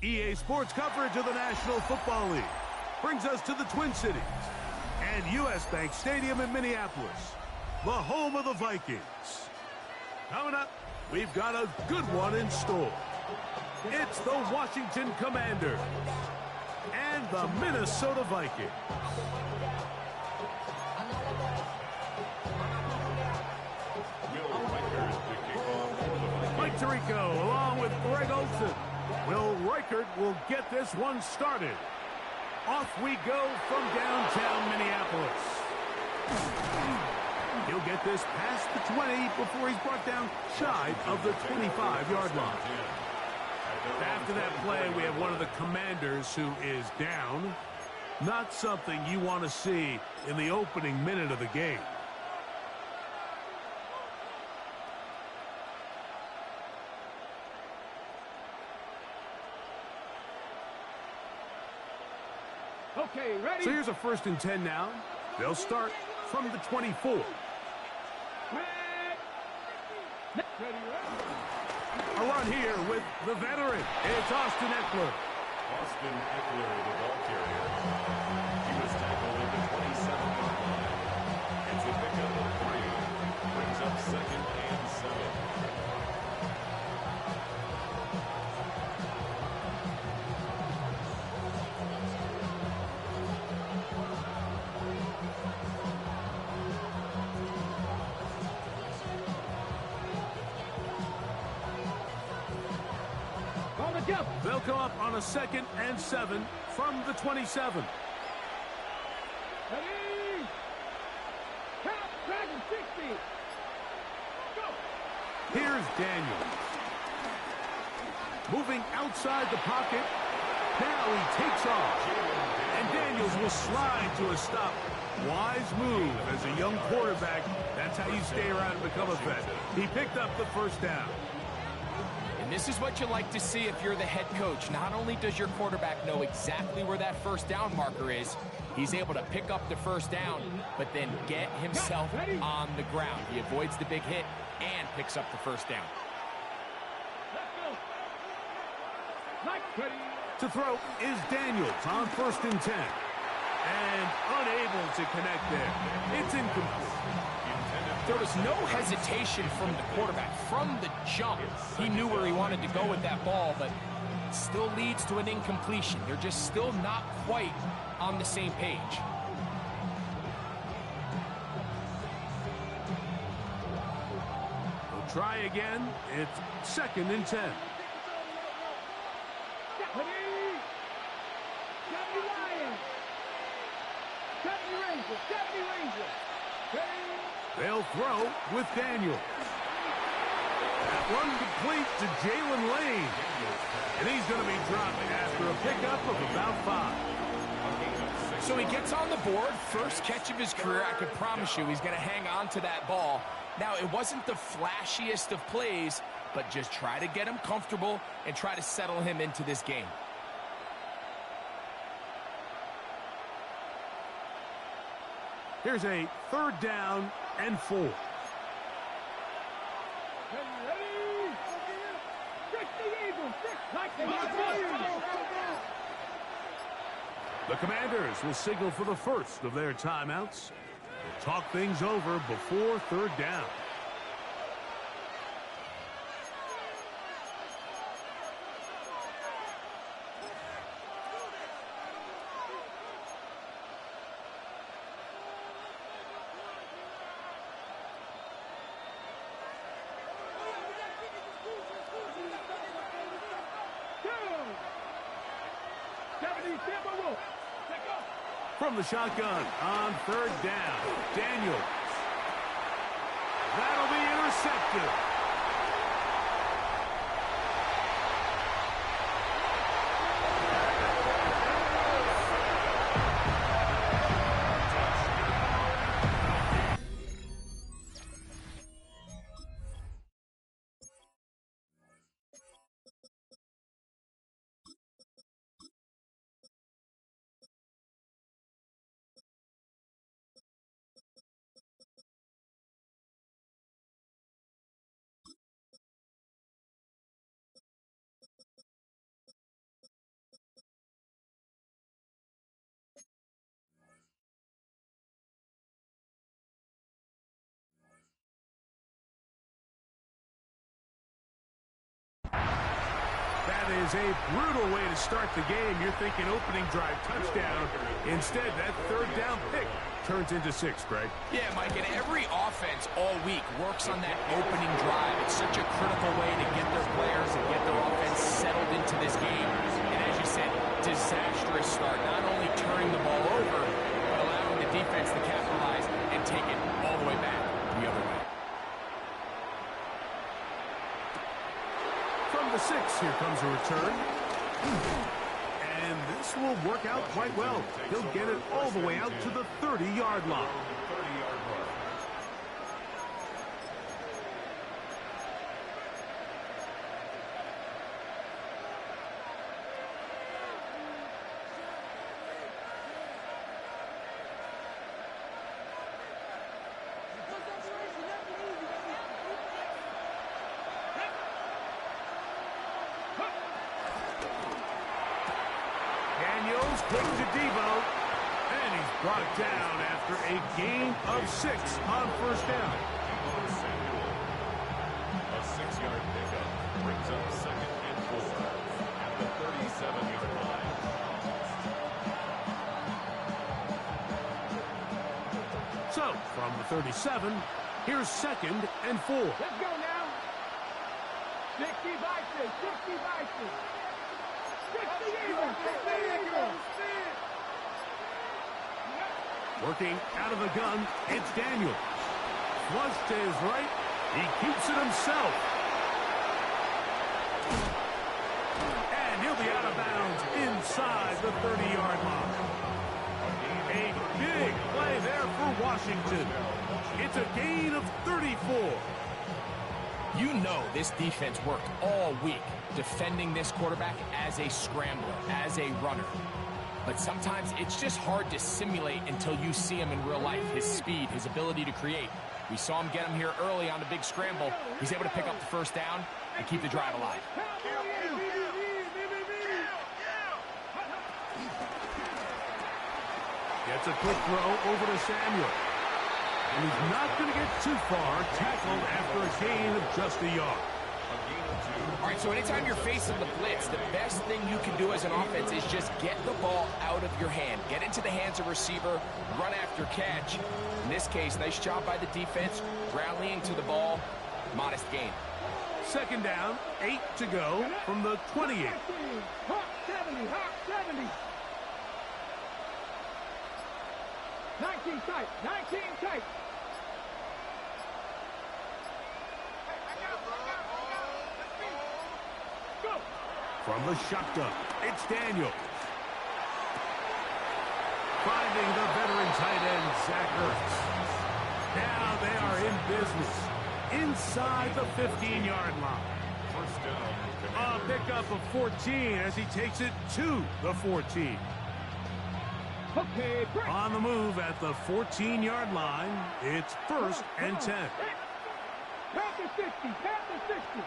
EA Sports coverage of the National Football League brings us to the Twin Cities and US Bank Stadium in Minneapolis, the home of the Vikings. Coming up, we've got a good one in store. It's the Washington Commanders and the Minnesota Vikings. Mike Tirico along with Greg Olson. Will Reichert will get this one started. Off we go from downtown Minneapolis. He'll get this past the 20 before he's brought down shy of the 25-yard line. After that play, we have one of the Commanders who is down. Not something you want to see in the opening minute of the game. Okay, ready? So here's a 1st and 10 now. They'll start from the 24. A run here with the veteran. It's Austin Eckler. Austin Eckler, the ball carrier. He was tackled at the 27-yard line. It's a pickup of 3. Brings up 2nd and 7. They'll come up on a 2nd and 7 from the 27. Ready? Count, dragon 60. Go. Here's Daniels. Moving outside the pocket. Now he takes off. And Daniels will slide to a stop. Wise move as a young quarterback. That's how you stay around and become a vet. He picked up the 1st down. This is what you like to see if you're the head coach. Not only does your quarterback know exactly where that 1st down marker is, he's able to pick up the 1st down, but then get himself on the ground. He avoids the big hit and picks up the 1st down. To throw is Daniels on 1st and 10. And unable to connect there. It's incomplete. There was no hesitation from the quarterback. From the jump, he knew where he wanted to go with that ball, but it still leads to an incompletion. They're just still not quite on the same page. We'll try again. It's 2nd and 10. They'll throw with Daniels. That one complete to Jalen Lane. And he's going to be dropping after a pickup of about 5. So he gets on the board, 1st catch of his career. I can promise you he's going to hang on to that ball. Now, it wasn't the flashiest of plays, but just try to get him comfortable and try to settle him into this game. Here's a 3rd down and 4. The Commanders will signal for the 1st of their timeouts. We'll talk things over before 3rd down. From the shotgun on 3rd down, Daniels. That'll be intercepted. was a brutal way to start the game. You're thinking opening drive touchdown. Instead, that third down pick turns into 6, Greg. Yeah, Mike, and every offense all week works on that opening drive. It's such a critical way to get their players and get their offense settled into this game. And as you said, disastrous start. Not only turning the ball over, but allowing the defense to capitalize and take it all the way back the other way. From the 6, here comes a return. And this will work out quite well. He'll get it all the way out to the 30-yard line. Daniels quick to Devo, and he's brought down after a gain of 6 on first down. A 6-yard pickup brings up 2nd and 4 at the 37-yard line. So, from the 37, here's 2nd and 4. Let's go now. 60 Vikings, 60 Vikings. 60 Eagles, 60 Eagles. Working out of the gun, it's Daniel. Flush to his right. He keeps it himself. And he'll be out of bounds inside the 30-yard line. A big play there for Washington. It's a gain of 34. You know this defense worked all week defending this quarterback as a scrambler, as a runner. But sometimes it's just hard to simulate until you see him in real life. His speed, his ability to create. We saw him get him here early on the big scramble. He's able to pick up the first down and keep the drive alive. Gets a quick throw over to Samuel. And he's not going to get too far, tackled after a gain of just a yard. All right, so anytime you're facing the blitz, the best thing you can do as an offense is just get the ball out of your hand. Get into the hands of receiver, run after catch. In this case, nice job by the defense, rallying to the ball, modest gain. 2nd down, 8 to go from the 28. Hawk 70, Hawk 70. 19 tight, 19 tight. Go. From the shotgun, it's Daniel. Finding the veteran tight end, Zach Ertz. Now they are in business inside the 15-yard line. First down. A pickup of 14 as he takes it to the 14. Okay, break. On the move at the 14-yard line, it's 1st and 10. Panther 60, Panther 60.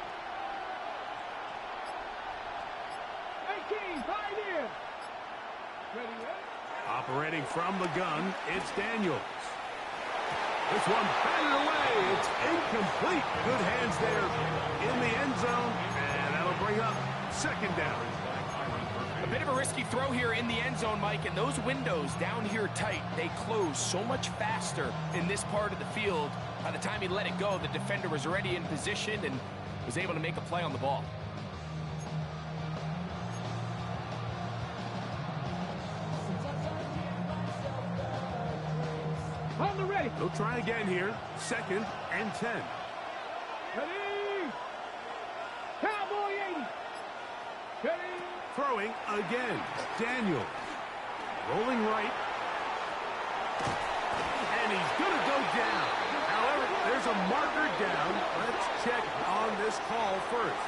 18, 5 years. Ready, Operating from the gun, it's Daniels. This one batted away. It's incomplete. Good hands there in the end zone, and that'll bring up 2nd down. A bit of a risky throw here in the end zone, Mike, and those windows down here tight, they close so much faster in this part of the field. By the time he let it go, the defender was already in position and was able to make a play on the ball. on the ready. They'll try again here. 2nd and 10. Ready. Cowboy 80. Ready. Throwing again. Daniel. Rolling right. And he's going to go down. However, there's a marker down. Let's check on this call first.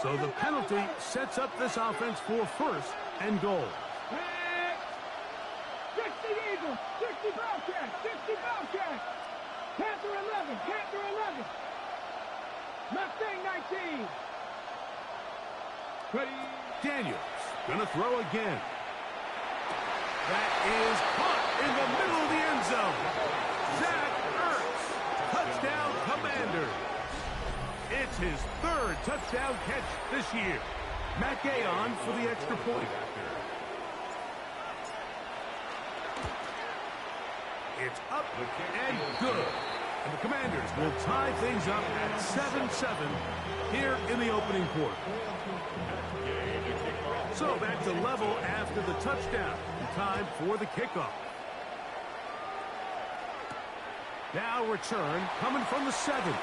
So the penalty sets up this offense for 1st and goal. 60 Eagles, 60 Bobcats, 60 Bobcats. Panther 11, Panther 11. Mustang 19. Ready. Daniels gonna throw again. That is caught. in the middle of the end zone. Zach Ertz. Touchdown, Commanders. It's his third touchdown catch this year. Matt Gay on for the extra point. It's up and good. And the Commanders will tie things up at 7-7 here in the opening quarter. So back to level after the touchdown. Time for the kickoff. Now return coming from the 7.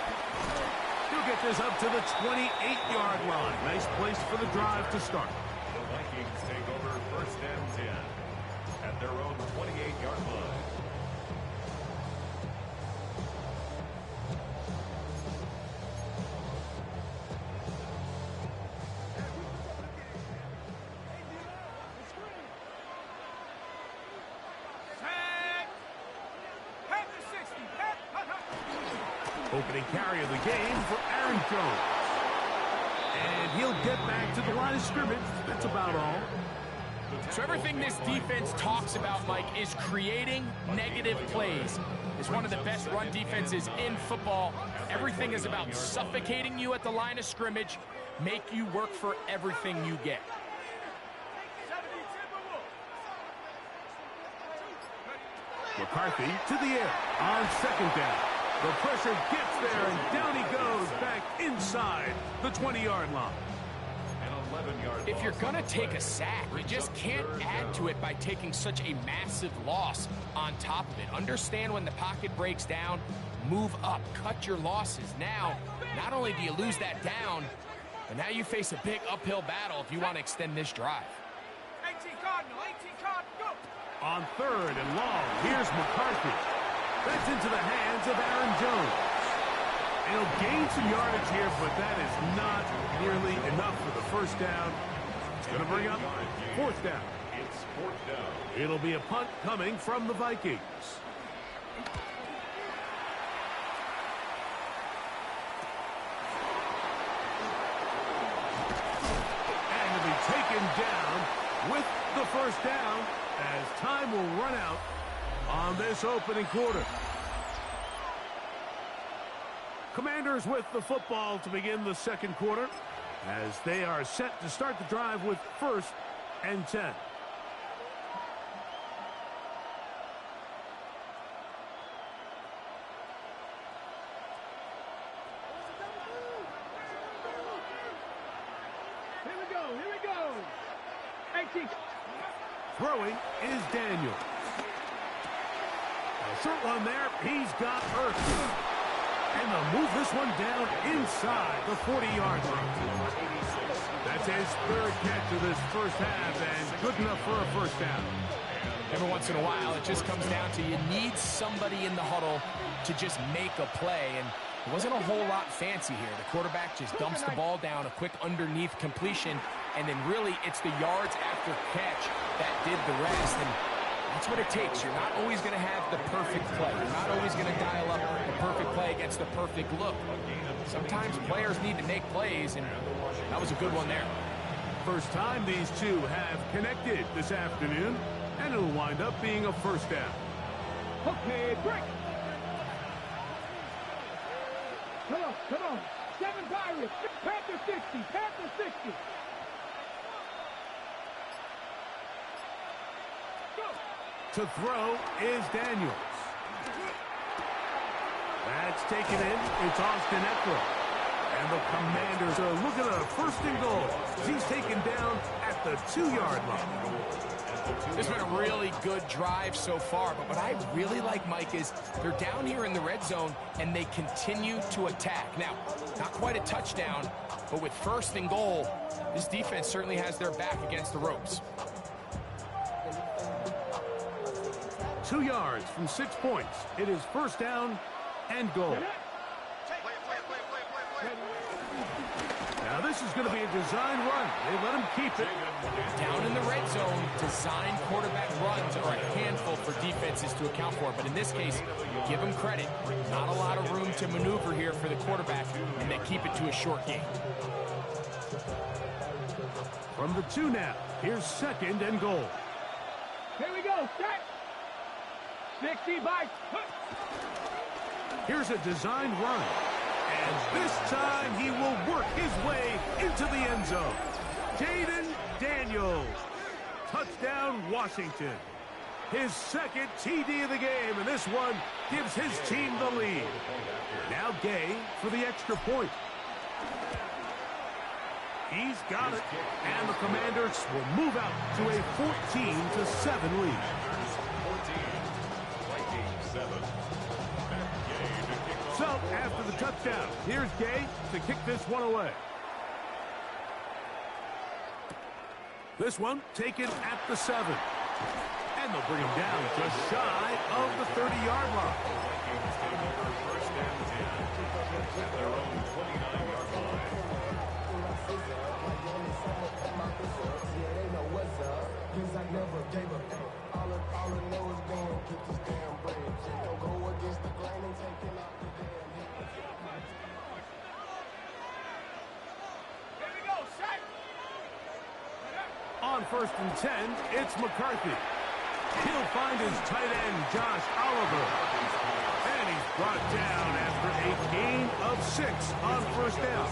He'll get this up to the 28-yard line. Nice place for the drive to start. The Vikings take over first and 10 at their own 28-yard line. Opening carry of the game for Aaron Jones. And he'll get back to the line of scrimmage. That's about all. So everything this defense talks about, Mike, is creating negative plays. It's one of the best run defenses in football. Everything is about suffocating you at the line of scrimmage, make you work for everything you get. McCarthy to the air on second down. The pressure gets there, and down he goes back inside the 20-yard line. If you're going to take a sack, you just can't add to it by taking such a massive loss on top of it. Understand when the pocket breaks down, move up, cut your losses. Now, not only do you lose that down, but now you face a big uphill battle if you want to extend this drive. 18 Cardinal, go! On third and long, here's McCarthy. That's into the hands of Aaron Jones. And he'll gain some yardage here, but that is not nearly enough for the first down. It's going to bring up fourth down. It's fourth down. It'll be a punt coming from the Vikings. And to be taken down with the first down as time will run out on this opening quarter. Commanders with the football to begin the second quarter as they are set to start the drive with first and 10. Here we go. 18. Throwing is Daniel. A short one there. He's got Ertz. And they'll move this one down inside the 40-yard line. That's his third catch of this first half, and good enough for a first down. Every once in a while, it just comes down to you need somebody in the huddle to just make a play, and it wasn't a whole lot fancy here. The quarterback just dumps the ball down, a quick underneath completion, and then really it's the yards after catch that did the rest. And that's what it takes. You're not always going to have the perfect play. You're not always going to dial up the perfect play against the perfect look. Sometimes players need to make plays, and that was a good one there. First time these two have connected this afternoon, and it'll wind up being a first down. Okay, break. Come on. 7 Pirates. Panther 60. To throw is Daniels. That's taken in. It's Austin Eckler. And the Commanders are looking at a first and goal. He's taken down at the 2-yard line. It's been a really good drive so far, but what I really like, Mike, is they're down here in the red zone, and they continue to attack. Now, not quite a touchdown, but with first and goal, this defense certainly has their back against the ropes. 2 yards from 6 points. It is first down and goal. Now this is going to be a design run. They let him keep it. Down in the red zone, design quarterback runs are a handful for defenses to account for. But in this case, give them credit. Not a lot of room to maneuver here for the quarterback, and they keep it to a short game. From the 2 now, here's second and goal. Here we go. Set. 60 by... Here's a designed run. And this time he will work his way into the end zone. Jaden Daniels. Touchdown, Washington. His second TD of the game, and this one gives his team the lead. Now Gay for the extra point. He's got it, and the Commanders will move out to a 14-7 lead. 14-7. So, after the touchdown, here's Gay to kick this one away. This one taken at the 7. And they'll bring him down just shy of the 30-yard line. Vikings take over first and 10 at their own 29-yard line. On first and 10, it's McCarthy. He'll find his tight end, Josh Oliver. And he's brought down after a gain of 6 on first down.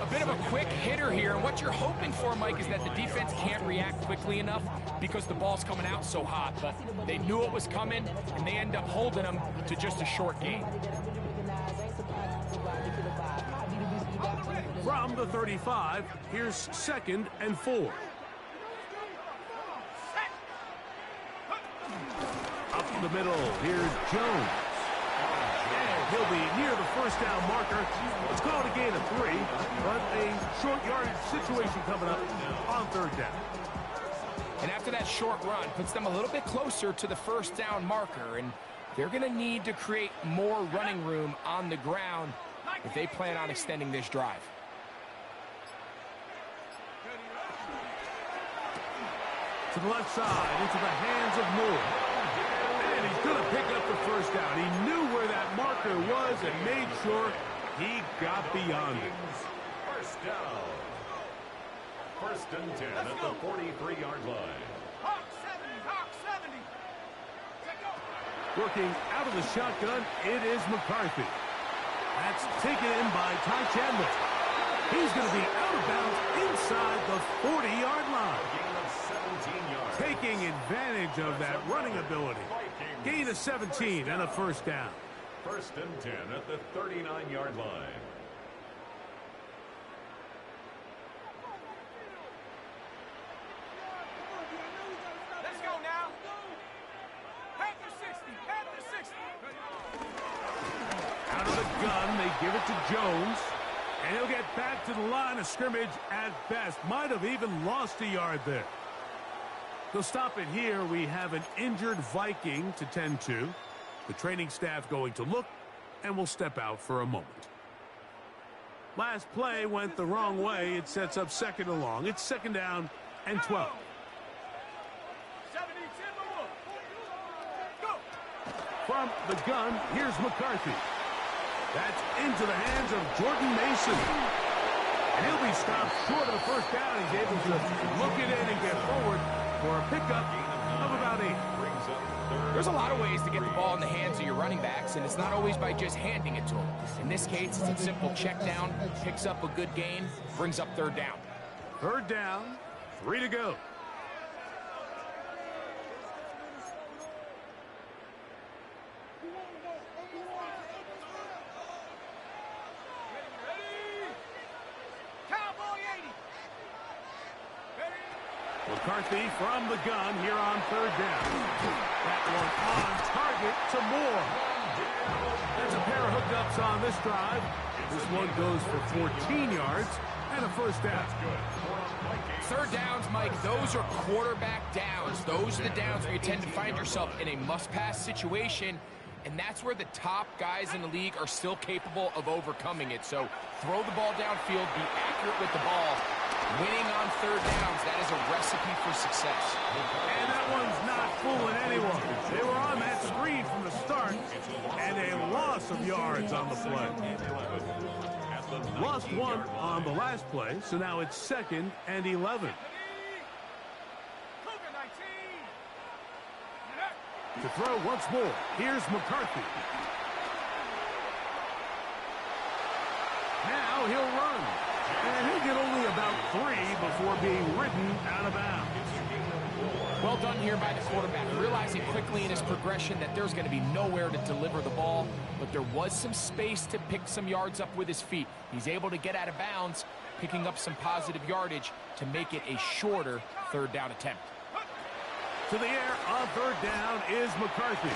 A bit of a quick hitter here, and what you're hoping for, Mike, is that the defense can't react quickly enough because the ball's coming out so hot. But they knew it was coming, and they end up holding them to just a short gain. From the 35, here's 2nd and 4. Up the middle, here's Jones. And he'll be near the first down marker. Let's call it a gain of 3, but a short yardage situation coming up on 3rd down. And after that short run, puts them a little bit closer to the first down marker, and they're going to need to create more running room on the ground if they plan on extending this drive. To the left side, into the hands of Moore. And he's going to pick up the first down. He knew where that marker was and made sure he got beyond it. First down. First and 10 at the 43-yard line. Hawk 70, Hawk 70. Working out of the shotgun, it is McCarthy. That's taken in by Ty Chandler. He's going to be out of bounds inside the 40-yard line. Gain of 17 yards. Taking advantage of that running ability. Gain of 17 and a first down. First and 10 at the 39-yard line. Let's go now. Panther 60, Panther 60. Out of the gun, they give it to Jones. And he'll get back to the line of scrimmage at best. Might have even lost a yard there. They'll stop it here. We have an injured Viking to tend to. The training staff going to look, and we'll step out for a moment. Last play went the wrong way. It sets up 2nd and long. It's 2nd down and 12. 70, Timberwolf. Go. From the gun, here's McCarthy. That's into the hands of Jordan Mason. And he'll be stopped short of the first down. He's able to look it in and get forward for a pickup of about 8. There's a lot of ways to get the ball in the hands of your running backs, and it's not always by just handing it to them. In this case, it's a simple check down, picks up a good gain, brings up 3rd down. 3rd down, 3 to go. McCarthy from the gun here on 3rd down. That one on target to Moore. There's a pair of hookups on this drive. This one goes for 14 yards and a first down. 3rd downs, Mike, those are quarterback downs. Those are the downs where you tend to find yourself in a must-pass situation, and that's where the top guys in the league are still capable of overcoming it. So throw the ball downfield, be accurate with the ball. Winning on 3rd downs, that is a recipe for success. And that one's not fooling anyone. They were on that screen from the start, and a loss of yards on the play. Lost 1 on the last play, so now it's 2nd and 11. To throw once more, here's McCarthy. Now he'll run. And he'll get only about 3 before being ridden out of bounds. Well done here by the quarterback, realizing quickly in his progression that there's going to be nowhere to deliver the ball, but there was some space to pick some yards up with his feet. He's able to get out of bounds, picking up some positive yardage to make it a shorter third down attempt. To the air on third down is McCarthy.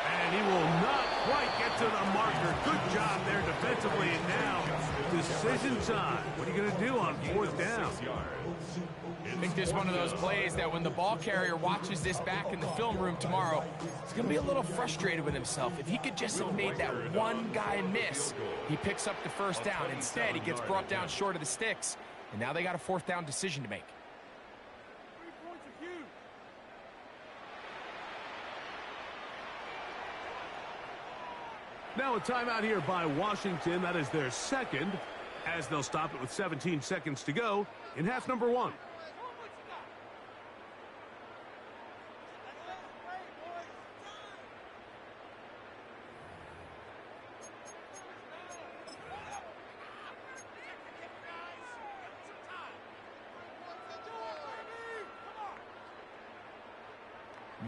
And he will not quite get to the marker. Good job there defensively. And now, decision time. What are you going to do on fourth down? I think this is one of those plays that when the ball carrier watches this back in the film room tomorrow, he's going to be a little frustrated with himself. If he could just have made that one guy miss, he picks up the first down. Instead, he gets brought down short of the sticks, and now they got a fourth down decision to make. Now a timeout here by Washington. That is their second, as they'll stop it with 17 seconds to go in half number 1.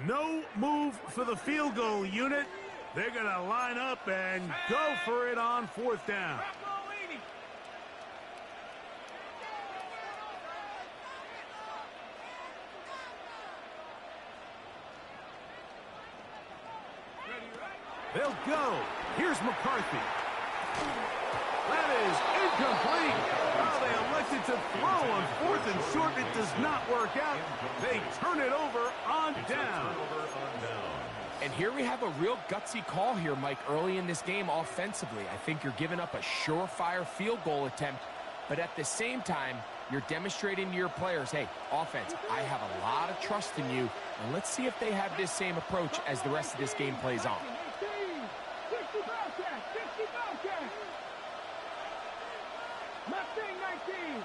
No move for the field goal unit. They're going to line up and go for it on fourth down. They'll go. Here's McCarthy. That is incomplete. Oh, they elected to throw on fourth and short. It does not work out. They turn it over on down. And here we have a real gutsy call here, Mike, early in this game offensively. I think you're giving up a surefire field goal attempt, but at the same time, you're demonstrating to your players, hey, offense, I have a lot of trust in you, and let's see if they have this same approach as the rest of this game plays on. 60 Bobcats, 60 Bobcats. Mustang 19.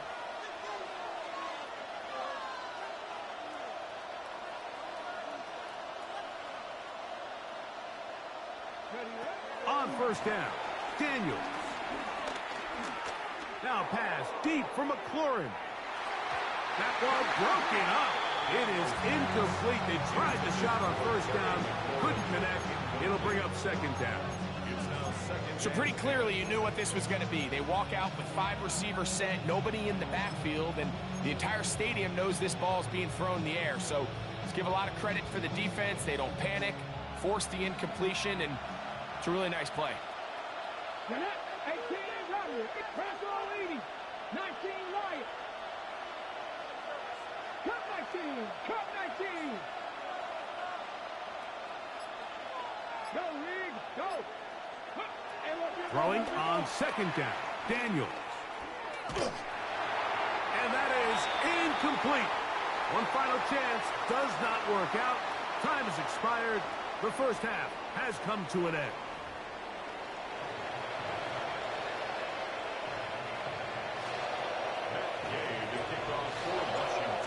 On first down, Daniels. Now pass deep for McLaurin. That ball broken up. It is incomplete. They tried the shot on first down, couldn't connect. It'll bring up second down. So pretty clearly you knew what this was going to be. They walk out with 5 receivers set, nobody in the backfield, and the entire stadium knows this ball is being thrown in the air. So let's give a lot of credit for the defense. They don't panic, force the incompletion, and it's a really nice play. 18 Roderick. Press all 80. 19 Wyatt. Cut 19. Cut 19. Go, Reed. Go. Throwing on second down, Daniels. And that is incomplete. One final chance does not work out. Time has expired. The first half has come to an end.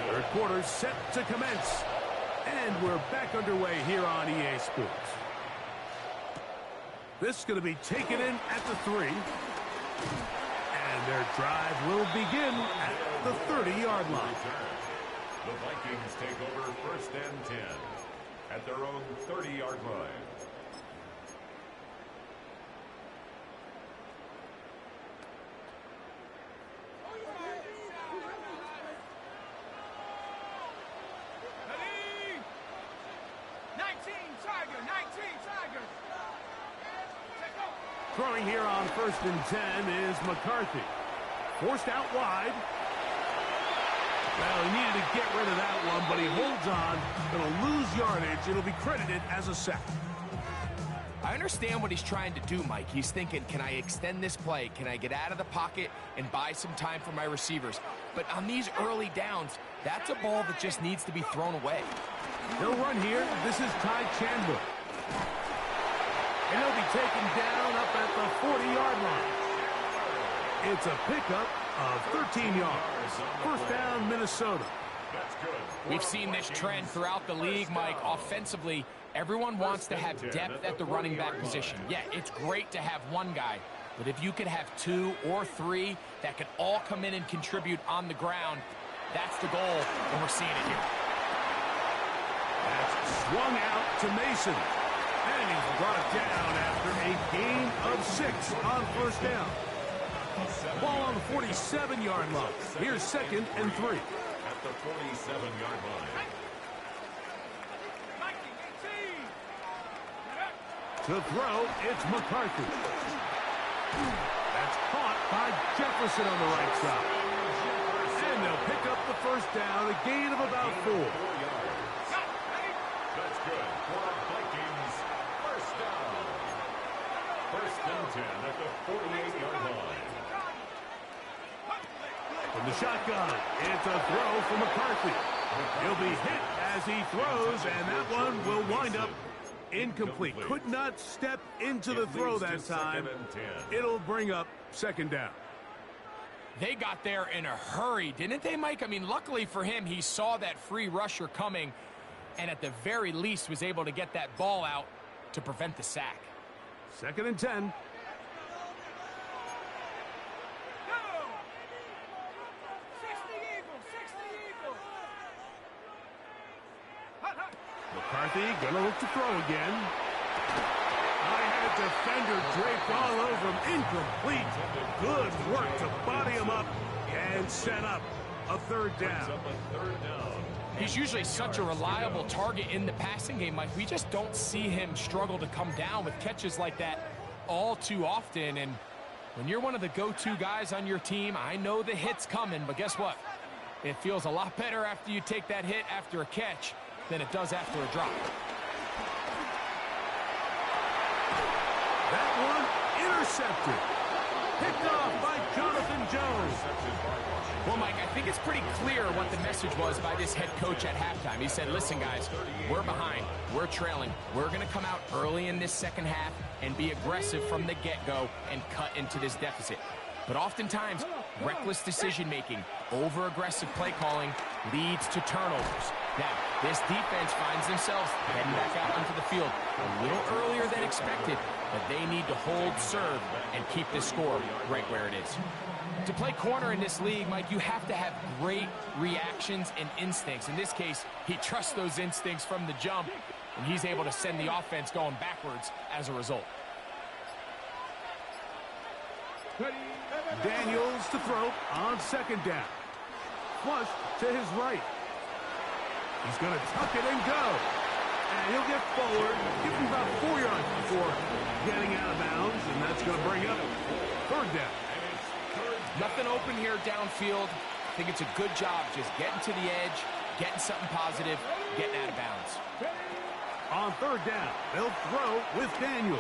Third quarter set to commence. And we're back underway here on EA Sports. This is going to be taken in at the 3. And their drive will begin at the 30-yard line. The Vikings take over first and 10 at their own 30-yard line. Throwing here on first and 10 is McCarthy. Forced out wide. Well, he needed to get rid of that one, but he holds on. It'll lose yardage. It'll be credited as a sack. I understand what he's trying to do, Mike. He's thinking, can I extend this play? Can I get out of the pocket and buy some time for my receivers? But on these early downs, that's a ball that just needs to be thrown away. He'll run here. This is Ty Chandler. And he'll be taken down up at the 40-yard line. It's a pickup of 13 yards. First down, Minnesota. We've seen this trend throughout the league, Mike. Offensively, Everyone wants to have depth at the running back position. Yeah, it's great to have one guy, but if you could have 2 or 3 that could all come in and contribute on the ground, that's the goal, and we're seeing it here. That's swung out to Mason. And he's brought down after a gain of 6 on first down. Ball on the 47-yard line. Here's 2nd and 3. At the 47-yard line. To throw, it's McCarthy. That's caught by Jefferson on the right side. And they'll pick up the first down, a gain of about 4. That's good for the Vikings. First down. First and 10 at the 48-yard line. From the shotgun, it's a throw for McCarthy. He'll be hit as he throws, and that one will wind up incomplete. Could not step into the throw that time. It'll bring up 2nd down. They got there in a hurry, didn't they, Mike? I mean, luckily for him, he saw that free rusher coming and at the very least was able to get that ball out to prevent the sack. 2nd and 10. McCarthy gonna look to throw again. I had a defender draped all over him. Incomplete. Good work to body him up and set up a 3rd down. He's usually such a reliable target in the passing game, Mike. We just don't see him struggle to come down with catches like that all too often. And when you're one of the go-to guys on your team, I know the hit's coming, but guess what? It feels a lot better after you take that hit after a catch than it does after a drop. That one intercepted. Picked off by Jonathan Jones. Well, Mike, I think it's pretty clear what the message was by this head coach at halftime. He said, listen, guys, we're behind. We're trailing. We're going to come out early in this second half and be aggressive from the get-go and cut into this deficit. But oftentimes, reckless decision-making, over-aggressive play calling leads to turnovers. Now, this defense finds themselves heading back out onto the field a little earlier than expected, but they need to hold serve and keep this score right where it is. To play corner in this league, Mike, you have to have great reactions and instincts. In this case, he trusts those instincts from the jump, and he's able to send the offense going backwards as a result. Daniels to throw on 2nd down. Flush to his right. He's going to tuck it and go. And he'll get forward, give him about 4 yards before getting out of bounds, and that's going to bring up 3rd down. Nothing open here downfield. I think it's a good job just getting to the edge, getting something positive, getting out of bounds. On 3rd down, they'll throw with Daniels.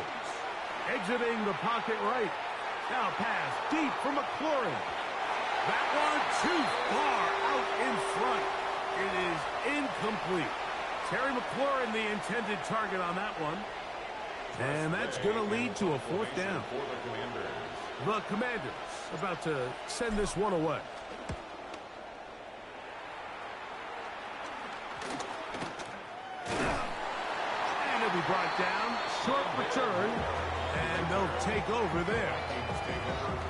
Exiting the pocket right. Now pass deep for McLaurin. That one too far out in front. It is incomplete. Terry McLaurin, the intended target on that one. And that's going to lead to a 4th down. The Commanders about to send this one away. And it'll be brought down. Short return. And they'll take over there.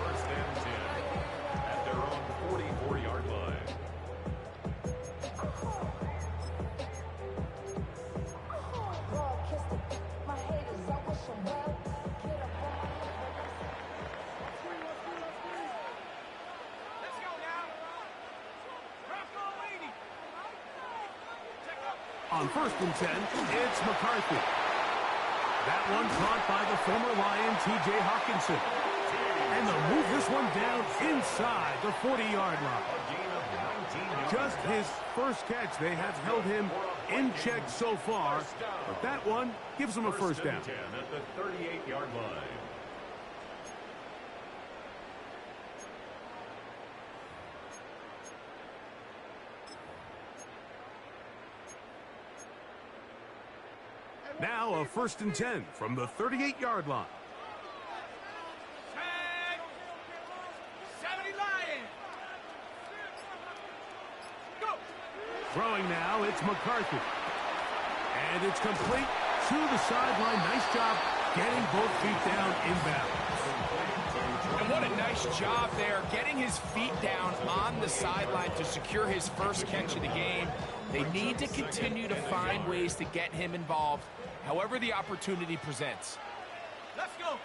First and 10 at their own 44-yard line. On 1st and 10, it's McCarthy. That one caught by the former Lion, T.J. Hawkinson. And they'll move this one down inside the 40-yard line. Just his first catch. They have held him in check so far. But that one gives him a 1st down. 10 at the 38-yard line. Now a 1st and 10 from the 38-yard line. 70 Lions. Go. Throwing now, it's McCarthy. And it's complete to the sideline. Nice job getting both feet down in balance. And what a nice job there, getting his feet down on the sideline to secure his first catch of the game. They need to continue to find ways to get him involved, however the opportunity presents. Let's go.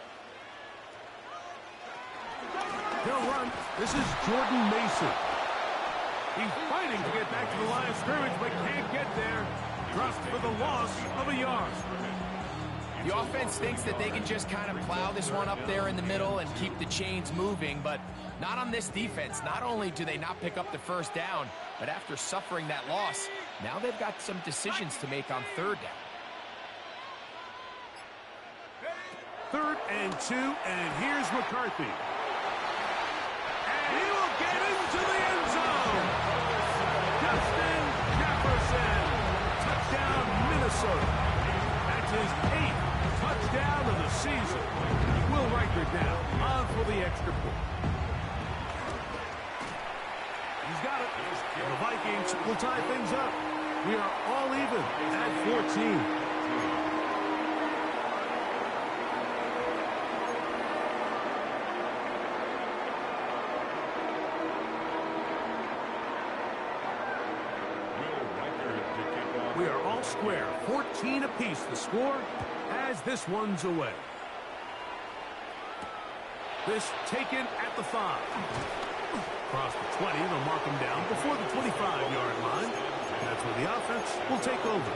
He'll run. This is Jordan Mason. He's fighting to get back to the line of scrimmage, but can't get there. Just for the loss of a yard. The offense thinks that they can just kind of plow this one up there in the middle and keep the chains moving, but not on this defense. Not only do they not pick up the first down, but after suffering that loss, now they've got some decisions to make on third down. 3rd and 2, and here's McCarthy. And he will get into the end zone. Justin Jefferson. Touchdown, Minnesota. That's his 8th touchdown of the season. Will Riker down on for the extra point. He's got it. The Vikings will tie things up. We are all even at 14. We are all square. 14 apiece the score as this one's away. This taken at the 5. Across the 20, they'll mark him down before the 25-yard line. That's where the offense will take over.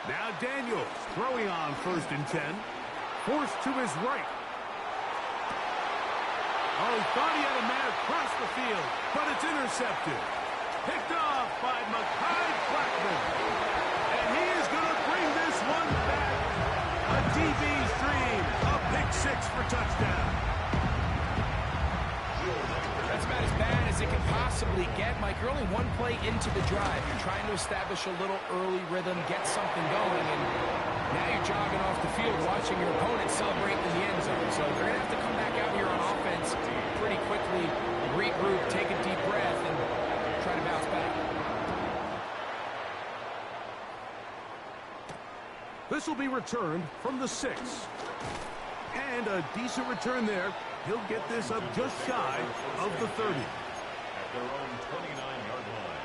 Now Daniels throwing on 1st and 10. Forced to his right. Oh, he thought he had a man across the field, but it's intercepted. Picked off by Mekhi Blackman. And he is going to bring this one back. A DB's dream. A pick 6 for touchdown. That's about as bad as it can possibly get. Mike, you're only one play into the drive. You're trying to establish a little early rhythm, get something going, and now you're jogging off the field watching your opponent celebrate in the end zone. So they're going to have to come back out here on offense pretty quickly, regroup, take a deep breath, and try to bounce back. This will be returned from the 6. And a decent return there. He'll get this up just shy of the 30. At their own 29-yard line.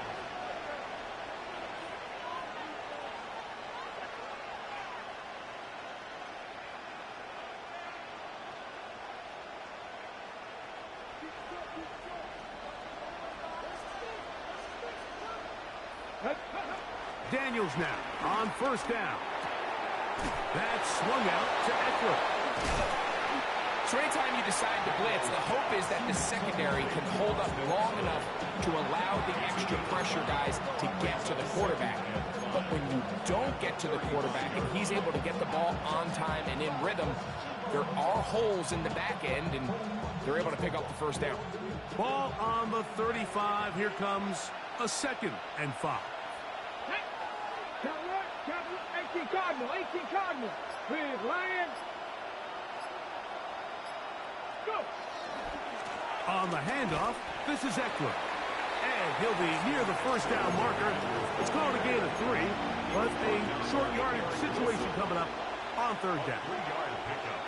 Daniels now on 1st down. That's swung out to Eckler. So anytime you decide to blitz, the hope is that the secondary can hold up long enough to allow the extra pressure guys to get to the quarterback. But when you don't get to the quarterback and he's able to get the ball on time and in rhythm, there are holes in the back end, and they're able to pick up the first down. Ball on the 35. Here comes a 2nd and 5. 18 Cardinal, 18 Cardinal. With Lions. Go. On the handoff, this is Eckler. And he'll be near the 1st down marker. It's called a gain of 3, but a short yardage situation coming up on 3rd down. 3-yard pickup.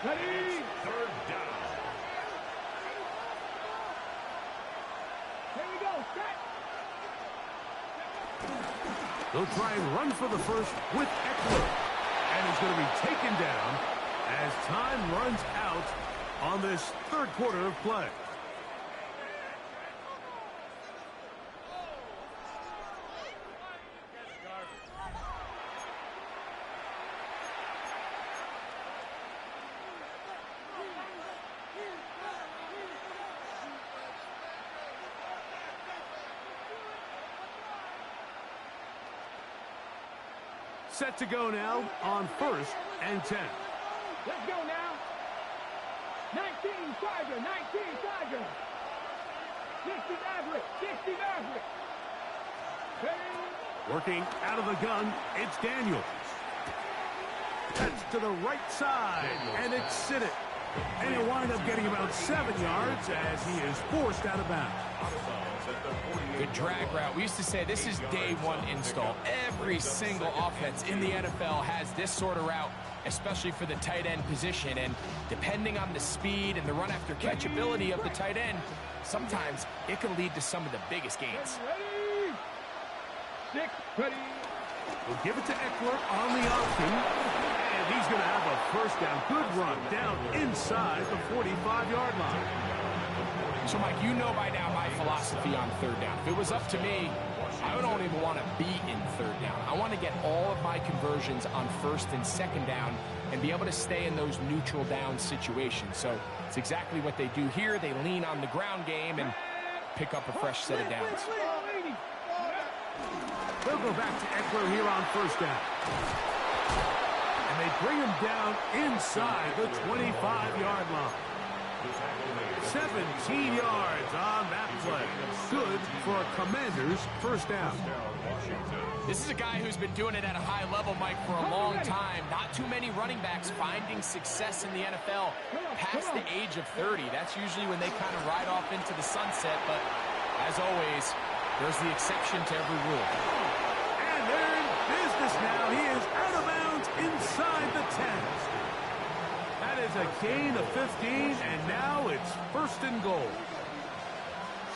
Ready. 3rd down. Here we go. Set. They'll try and run for the 1st with Eckler. And he's going to be taken down as time runs out on this 3rd quarter of play. Set to go now on 1st and 10. Let's go now. 19 Tiger, 19 Tiger. 60 Maverick, 60 Maverick. Hey. Working out of the gun, it's Daniels. That's to the right side, and it's Siddick. And he'll wind up getting about 7 yards as he is forced out of bounds. Good drag route. We used to say this is day one install. Every single offense in the NFL has this sort of route, especially for the tight end position. And depending on the speed and the run after catch ability of the tight end, sometimes it can lead to some of the biggest gains. Ready? 6, ready. We'll give it to Eckler on the option. And he's going to have a first down. Good run down inside the 45-yard line. So, Mike, you know by now my philosophy on third down. If it was up to me, I don't even want to be in third down. I want to get all of my conversions on first and second down and be able to stay in those neutral down situations. So it's exactly what they do here. They lean on the ground game and pick up a fresh set of downs. They'll go back to Eckler here on first down. And they bring him down inside the 25-yard line. 17 yards on that play. Good for a Commander's first down. This is a guy who's been doing it at a high level, Mike, for a long time. Not too many running backs finding success in the NFL past the age of 30. That's usually when they kind of ride off into the sunset, but as always, there's the exception to every rule. And they're in business now. He is out of bounds inside the 10. That is a gain of 15, and now it's first and goal.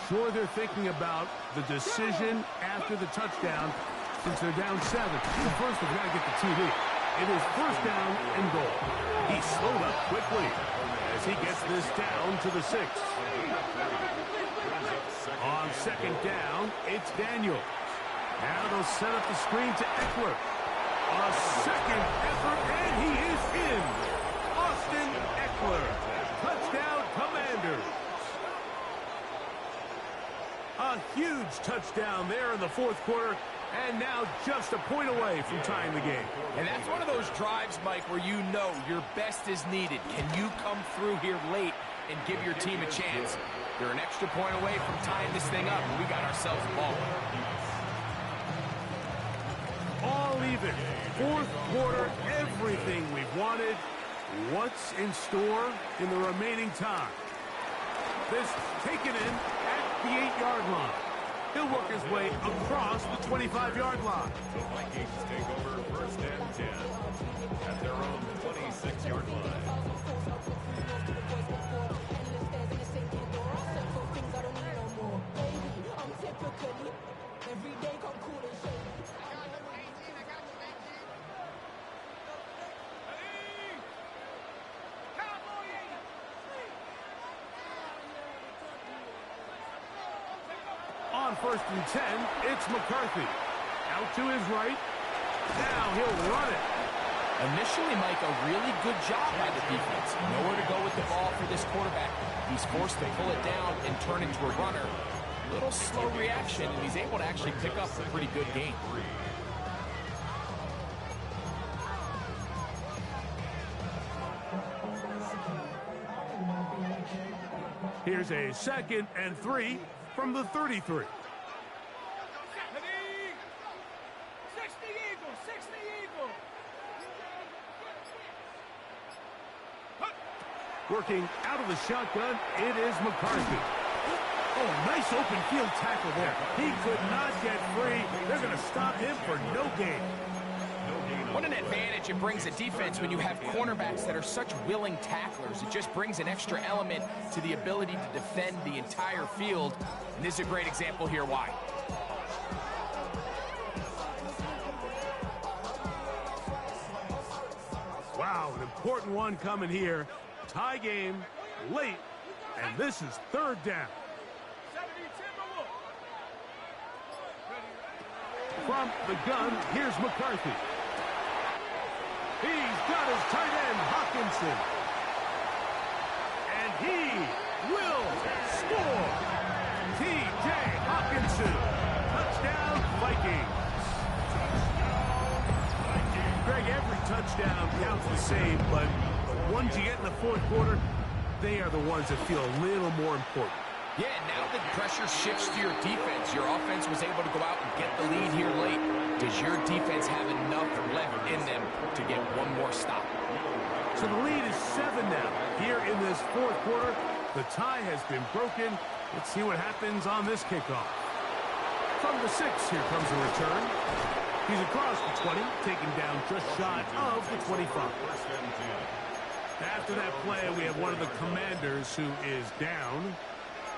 Sure, they're thinking about the decision after the touchdown since they're down 7. First, they've got to get the TD. It is first down and goal. He slowed up quickly as he gets this down to the 6. On second down, it's Daniel. Now they'll set up the screen to Eckler. A second effort, and he is in. Austin Eckler. Touchdown, Commanders. A huge touchdown there in the fourth quarter, and now just a point away from tying the game. And that's one of those drives, Mike, where you know your best is needed. Can you come through here late and give your team a chance? You're an extra point away from tying this thing up, and we got ourselves a ball. All even. Fourth quarter, everything we've wanted. What's in store in the remaining time? This taken in at the 8-yard line. He'll work his way across the 25-yard line. The Vikings take over first and 10 at their own 26-yard line. On first and 10, it's McCarthy. Out to his right. Now he'll run it. Initially, Mike, a really good job by the defense. Nowhere to go with the ball for this quarterback. He's forced to pull it down and turn into a runner. Little slow reaction, and he's able to actually pick up a pretty good gain. Here's a 2nd and 3 from the 33. Working out of the shotgun, it is McCarthy. Oh, nice open field tackle there. He could not get free. They're going to stop him for no gain. What an advantage it brings a defense when you have cornerbacks that are such willing tacklers. It just brings an extra element to the ability to defend the entire field. And this is a great example here why. Wow, an important one coming here. Tie game, late, and this is third down. From the gun, here's McCarthy. He's got his tight end, Hawkinson. And he will score. T.J. Hawkinson. Touchdown, Vikings. Greg, every touchdown counts the same, but the ones you get in the fourth quarter, they are the ones that feel a little more important. Yeah, now the pressure shifts to your defense. Your offense was able to go out and get the lead here late. Does your defense have enough left in them to get one more stop? So the lead is 7 now. Here in this fourth quarter, the tie has been broken. Let's see what happens on this kickoff. From the 6, here comes a return. He's across the 20, taken down just shy of the 25. After that play, we have one of the commanders who is down.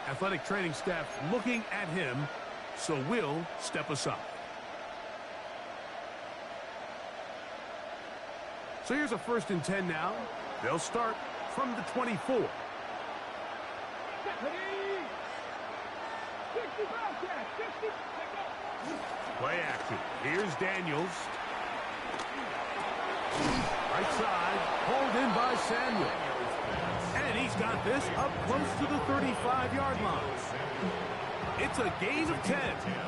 Athletic training staff looking at him, so we'll step aside. So here's a 1st and 10 now. They'll start from the 24. Play action. Here's Daniels. Right side, pulled in by Samuel. And he's got this up close to the 35-yard line. It's a gain of 10.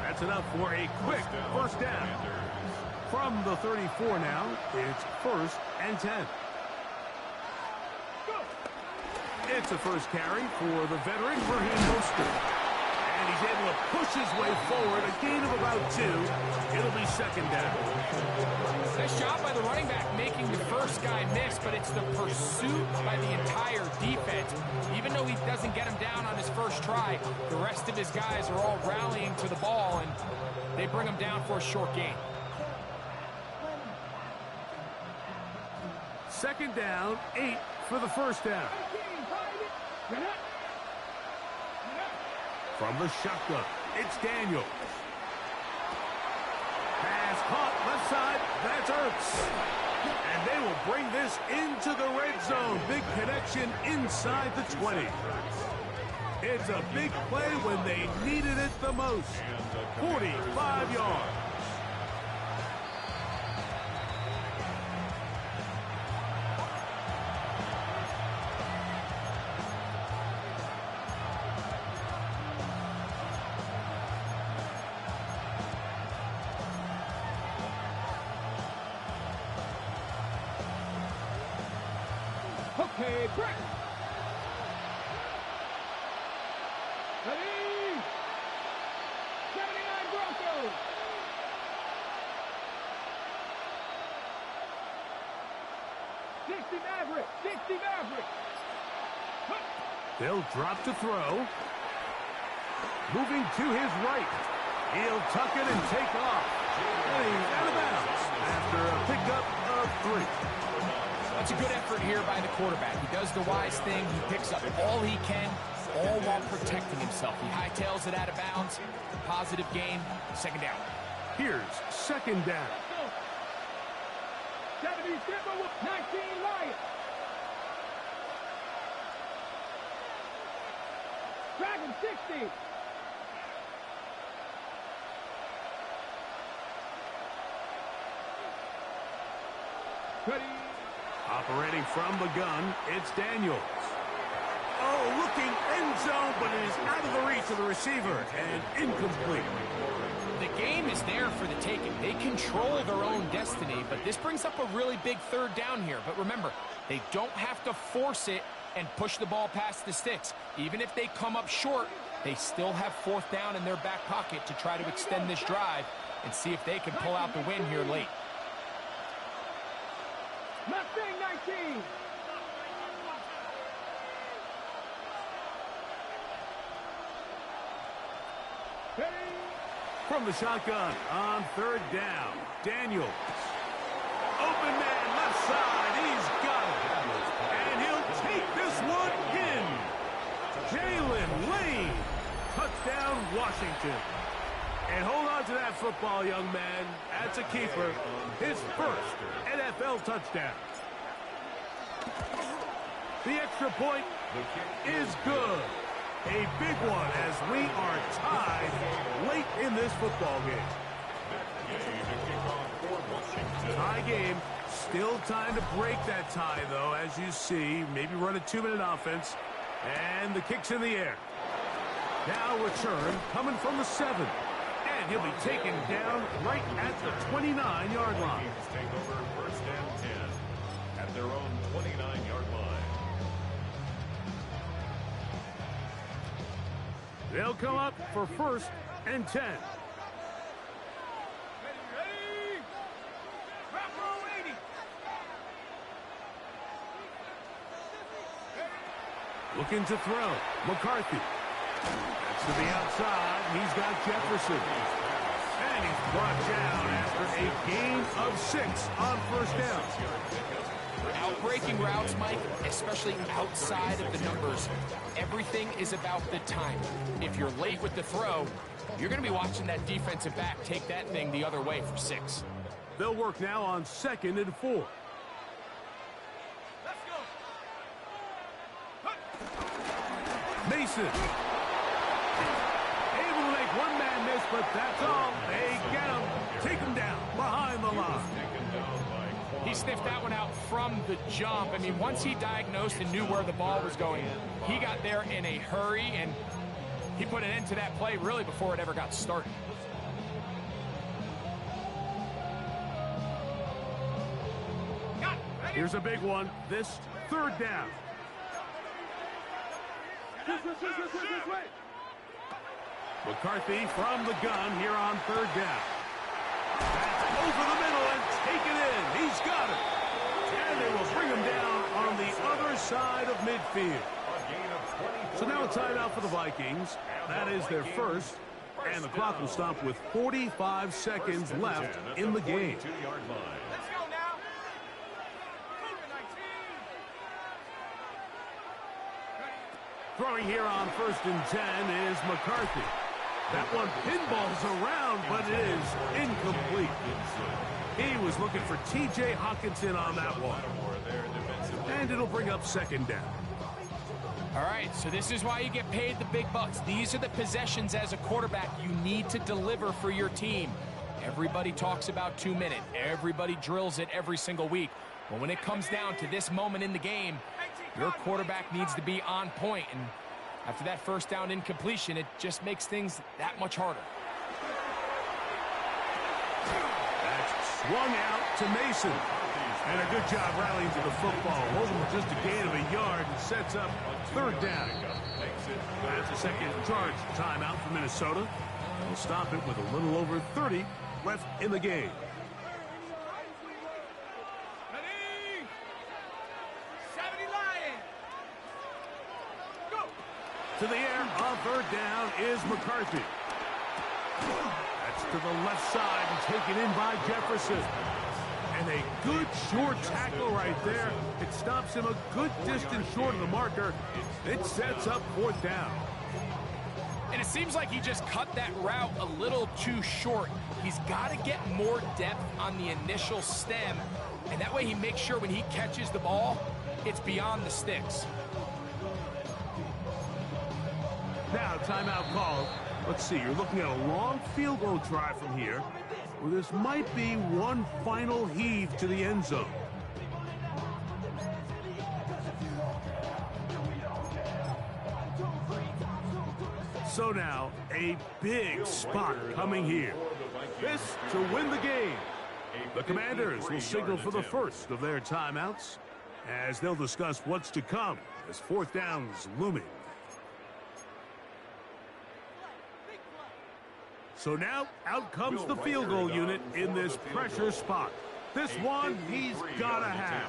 That's enough for a quick first down. From the 34 now, it's 1st and 10. It's a first carry for the veteran, Raheem Mostert. And he's able to push his way forward, a gain of about 2. It'll be 2nd down. Nice job by the running back making the first guy miss, but it's the pursuit by the entire defense. Even though he doesn't get him down on his first try, the rest of his guys are all rallying to the ball, and they bring him down for a short gain. 2nd down, 8 for the first down. From the shotgun, it's Daniels. Pass caught left side. That's Ertz. And they will bring this into the red zone. Big connection inside the 20. It's a big play when they needed it the most. 45 yards. Okay, break. Ready? 79 Broncos. 60 Mavericks. 60 Mavericks. They'll drop to throw. Moving to his right. He'll tuck it and take off. And he's out of bounds after a pickup of 3. That's a good effort here by the quarterback. He does the wise thing. He picks up all he can, all while protecting himself. He hightails it out of bounds. Positive gain. 2nd down. Here's 2nd down. 70 Simba with 19 Lions. Dragon 60. Ready? Operating from the gun, it's Daniels. Oh, looking end zone, but it is out of the reach of the receiver and incomplete. The game is there for the taking. They control their own destiny, but this brings up a really big 3rd down here. But remember, they don't have to force it and push the ball past the sticks. Even if they come up short, they still have 4th down in their back pocket to try to extend this drive and see if they can pull out the win here late. Mustang 19. Ready? From the shotgun on 3rd down, Daniels. Open man left side, he's got it. And he'll take this one in. Jalen Lane, touchdown Washington. And hold on to that football, young man. That's a keeper. His first NFL touchdown. The extra point is good. A big one as we are tied late in this football game. Tie game. Still time to break that tie, though, as you see. Maybe run a 2-minute offense. And the kick's in the air. Now return coming from the 7. And he'll be taken down right at the 29-yard line. Take over 1st and 10 at their own 29-yard line. They'll come up for 1st and 10. Ready? Front row 80. Looking to throw. McCarthy. That's to the outside. He's got Jefferson. And he's brought down after a gain of 6 on 1st down. Outbreaking routes, Mike, especially outside of the numbers, everything is about the time. If you're late with the throw, you're going to be watching that defensive back take that thing the other way for 6. They'll work now on 2nd and 4. Let's go. Mason. Able to make one man miss, but that's all. They get him. Take him down behind the line. He sniffed that one out from the jump. I mean, once he diagnosed and knew where the ball was going, he got there in a hurry, and he put an end to that play really before it ever got started. Here's a big one. This 3rd down. McCarthy from the gun here on 3rd down. That's over the middle and taken in. He's got it. And they will bring him down on the other side of midfield. So now a timeout for the Vikings. That is their 1st. And the clock will stop with 45 seconds left in the game. Let's go now. Throwing here on 1st and 10 is McCarthy. That one pinballs around, but it is incomplete. He was looking for T.J. Hawkinson on that one. And it'll bring up 2nd down. All right, so this is why you get paid the big bucks. These are the possessions as a quarterback you need to deliver for your team. Everybody talks about 2-minute. Everybody drills it every single week. But when it comes down to this moment in the game, your quarterback needs to be on point. And after that 1st down incompletion, it just makes things that much harder. That's swung out to Mason. And a good job rallying to the football. Holding just a gain of a yard and sets up 3rd down. That's a second charge timeout for Minnesota. We'll stop it with a little over 30 left in the game. Ready? 70 Lions. Go. To the air on 3rd down is McCarthy. That's to the left side and taken in by Jefferson. And a good short tackle right there. It stops him a good distance short of the marker. It sets up 4th down. And it seems like he just cut that route a little too short. He's got to get more depth on the initial stem. And that way he makes sure when he catches the ball, it's beyond the sticks. Now, timeout called. Let's see, you're looking at a long field goal try from here, where this might be one final heave to the end zone. So now, a big spot coming here. This to win the game. The Commanders will signal for the 1st of their timeouts, as they'll discuss what's to come as 4th down's looming. So now, out comes the field goal unit in this pressure spot. This one, he's got to have.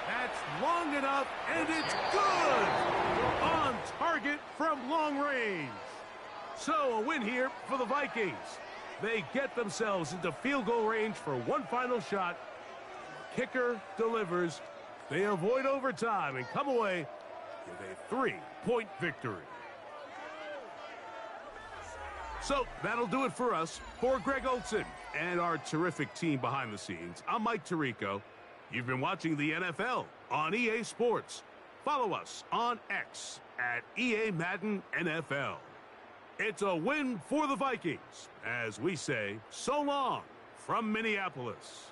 That's long enough, and it's good! On target from long range. So, a win here for the Vikings. They get themselves into field goal range for one final shot. Kicker delivers. They avoid overtime and come away with a 3-point victory. So that'll do it for us. For Greg Olson and our terrific team behind the scenes, I'm Mike Tirico. You've been watching the NFL on EA Sports. Follow us on X at EA Madden NFL. It's a win for the Vikings, as we say so long from Minneapolis.